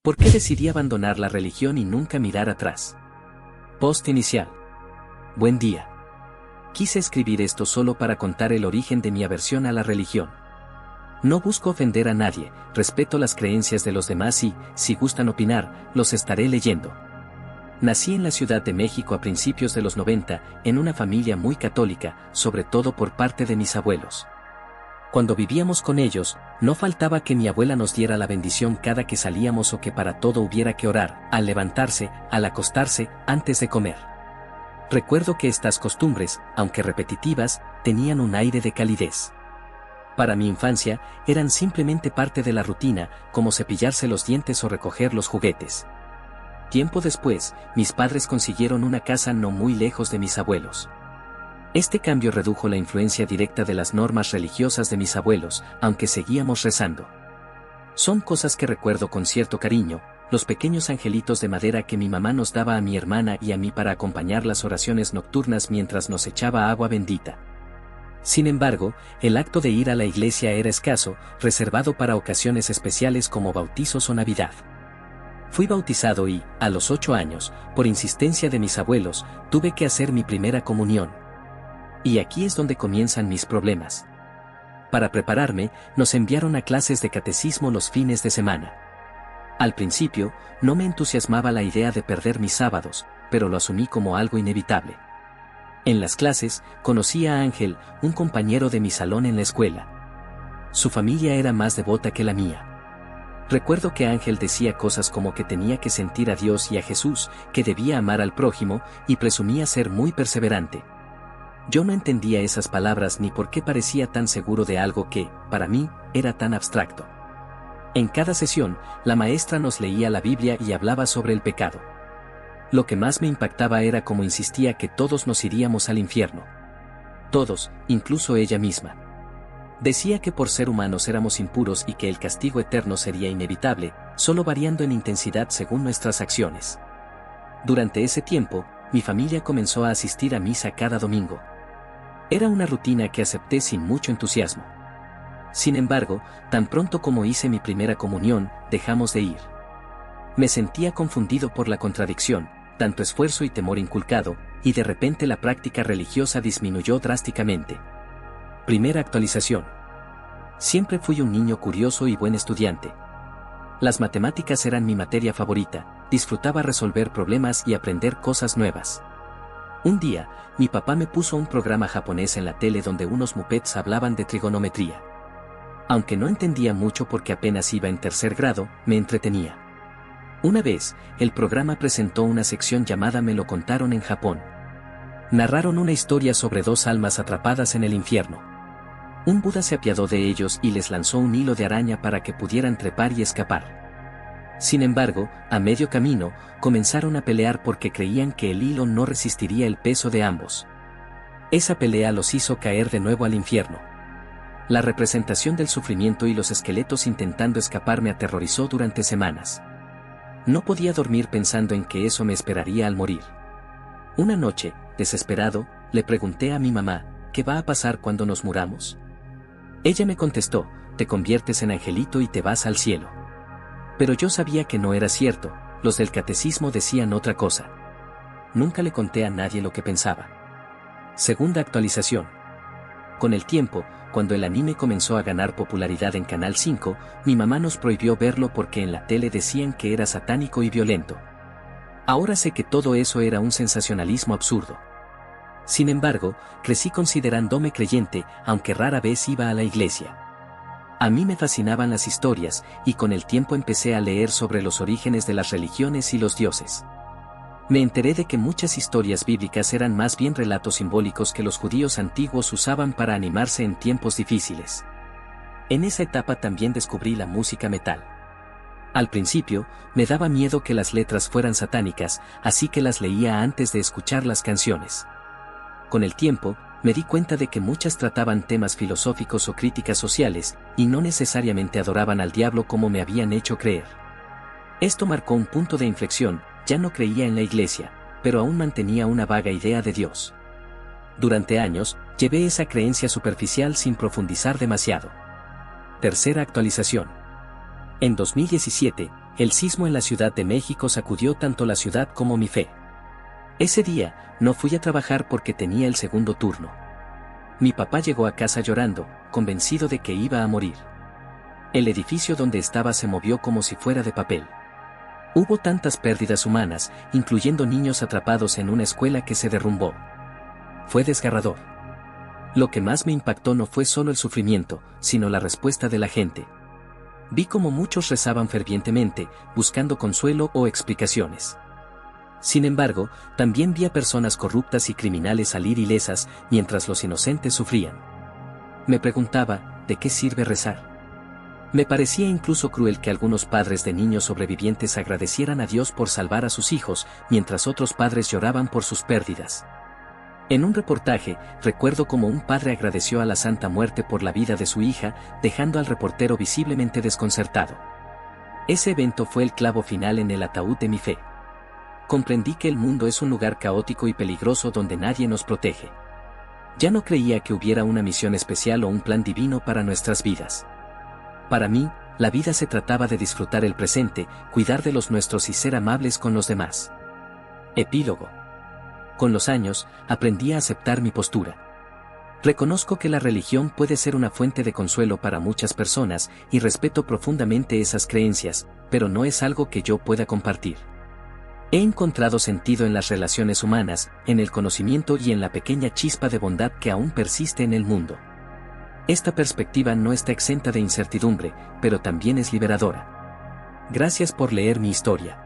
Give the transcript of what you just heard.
¿Por qué decidí abandonar la religión y nunca mirar atrás? Post inicial. Buen día. Quise escribir esto solo para contar el origen de mi aversión a la religión. No busco ofender a nadie, respeto las creencias de los demás y, si gustan opinar, los estaré leyendo. Nací en la Ciudad de México a principios de los 90, en una familia muy católica, sobre todo por parte de mis abuelos. Cuando vivíamos con ellos, no faltaba que mi abuela nos diera la bendición cada que salíamos o que para todo hubiera que orar, al levantarse, al acostarse, antes de comer. Recuerdo que estas costumbres, aunque repetitivas, tenían un aire de calidez. Para mi infancia, eran simplemente parte de la rutina, como cepillarse los dientes o recoger los juguetes. Tiempo después, mis padres consiguieron una casa no muy lejos de mis abuelos. Este cambio redujo la influencia directa de las normas religiosas de mis abuelos, aunque seguíamos rezando. Son cosas que recuerdo con cierto cariño, los pequeños angelitos de madera que mi mamá nos daba a mi hermana y a mí para acompañar las oraciones nocturnas mientras nos echaba agua bendita. Sin embargo, el acto de ir a la iglesia era escaso, reservado para ocasiones especiales como bautizos o Navidad. Fui bautizado y, a los 8 años, por insistencia de mis abuelos, tuve que hacer mi primera comunión. Y aquí es donde comienzan mis problemas. Para prepararme, nos enviaron a clases de catecismo los fines de semana. Al principio, no me entusiasmaba la idea de perder mis sábados, pero lo asumí como algo inevitable. En las clases, conocí a Ángel, un compañero de mi salón en la escuela. Su familia era más devota que la mía. Recuerdo que Ángel decía cosas como que tenía que sentir a Dios y a Jesús, que debía amar al prójimo, y presumía ser muy perseverante. Yo no entendía esas palabras ni por qué parecía tan seguro de algo que, para mí, era tan abstracto. En cada sesión, la maestra nos leía la Biblia y hablaba sobre el pecado. Lo que más me impactaba era cómo insistía que todos nos iríamos al infierno. Todos, incluso ella misma. Decía que por ser humanos éramos impuros y que el castigo eterno sería inevitable, solo variando en intensidad según nuestras acciones. Durante ese tiempo, mi familia comenzó a asistir a misa cada domingo. Era una rutina que acepté sin mucho entusiasmo. Sin embargo, tan pronto como hice mi primera comunión, dejamos de ir. Me sentía confundido por la contradicción, tanto esfuerzo y temor inculcado, y de repente la práctica religiosa disminuyó drásticamente. Primera actualización. Siempre fui un niño curioso y buen estudiante. Las matemáticas eran mi materia favorita, disfrutaba resolver problemas y aprender cosas nuevas. Un día, mi papá me puso un programa japonés en la tele donde unos muppets hablaban de trigonometría. Aunque no entendía mucho porque apenas iba en 3er grado, me entretenía. Una vez, el programa presentó una sección llamada Me lo contaron en Japón. Narraron una historia sobre 2 almas atrapadas en el infierno. Un Buda se apiadó de ellos y les lanzó un hilo de araña para que pudieran trepar y escapar. Sin embargo, a medio camino, comenzaron a pelear porque creían que el hilo no resistiría el peso de ambos. Esa pelea los hizo caer de nuevo al infierno. La representación del sufrimiento y los esqueletos intentando escapar me aterrorizó durante semanas. No podía dormir pensando en que eso me esperaría al morir. Una noche, desesperado, le pregunté a mi mamá, ¿qué va a pasar cuando nos muramos? Ella me contestó, te conviertes en angelito y te vas al cielo. Pero yo sabía que no era cierto, los del catecismo decían otra cosa. Nunca le conté a nadie lo que pensaba. Segunda actualización. Con el tiempo, cuando el anime comenzó a ganar popularidad en Canal 5, mi mamá nos prohibió verlo porque en la tele decían que era satánico y violento. Ahora sé que todo eso era un sensacionalismo absurdo. Sin embargo, crecí considerándome creyente, aunque rara vez iba a la iglesia. A mí me fascinaban las historias, y con el tiempo empecé a leer sobre los orígenes de las religiones y los dioses. Me enteré de que muchas historias bíblicas eran más bien relatos simbólicos que los judíos antiguos usaban para animarse en tiempos difíciles. En esa etapa también descubrí la música metal. Al principio, me daba miedo que las letras fueran satánicas, así que las leía antes de escuchar las canciones. Con el tiempo, me di cuenta de que muchas trataban temas filosóficos o críticas sociales, y no necesariamente adoraban al diablo como me habían hecho creer. Esto marcó un punto de inflexión, ya no creía en la iglesia, pero aún mantenía una vaga idea de Dios. Durante años, llevé esa creencia superficial sin profundizar demasiado. Tercera actualización. En 2017, El sismo en la Ciudad de México sacudió tanto la ciudad como mi fe. Ese día, no fui a trabajar porque tenía el segundo turno. Mi papá llegó a casa llorando, convencido de que iba a morir. El edificio donde estaba se movió como si fuera de papel. Hubo tantas pérdidas humanas, incluyendo niños atrapados en una escuela que se derrumbó. Fue desgarrador. Lo que más me impactó no fue solo el sufrimiento, sino la respuesta de la gente. Vi cómo muchos rezaban fervientemente, buscando consuelo o explicaciones. Sin embargo, también vi a personas corruptas y criminales salir ilesas mientras los inocentes sufrían. Me preguntaba, ¿de qué sirve rezar? Me parecía incluso cruel que algunos padres de niños sobrevivientes agradecieran a Dios por salvar a sus hijos, mientras otros padres lloraban por sus pérdidas. En un reportaje, recuerdo cómo un padre agradeció a la Santa Muerte por la vida de su hija, dejando al reportero visiblemente desconcertado. Ese evento fue el clavo final en el ataúd de mi fe. Comprendí que el mundo es un lugar caótico y peligroso donde nadie nos protege. Ya no creía que hubiera una misión especial o un plan divino para nuestras vidas. Para mí, la vida se trataba de disfrutar el presente, cuidar de los nuestros y ser amables con los demás. Epílogo. Con los años, aprendí a aceptar mi postura. Reconozco que la religión puede ser una fuente de consuelo para muchas personas y respeto profundamente esas creencias, pero no es algo que yo pueda compartir. He encontrado sentido en las relaciones humanas, en el conocimiento y en la pequeña chispa de bondad que aún persiste en el mundo. Esta perspectiva no está exenta de incertidumbre, pero también es liberadora. Gracias por leer mi historia.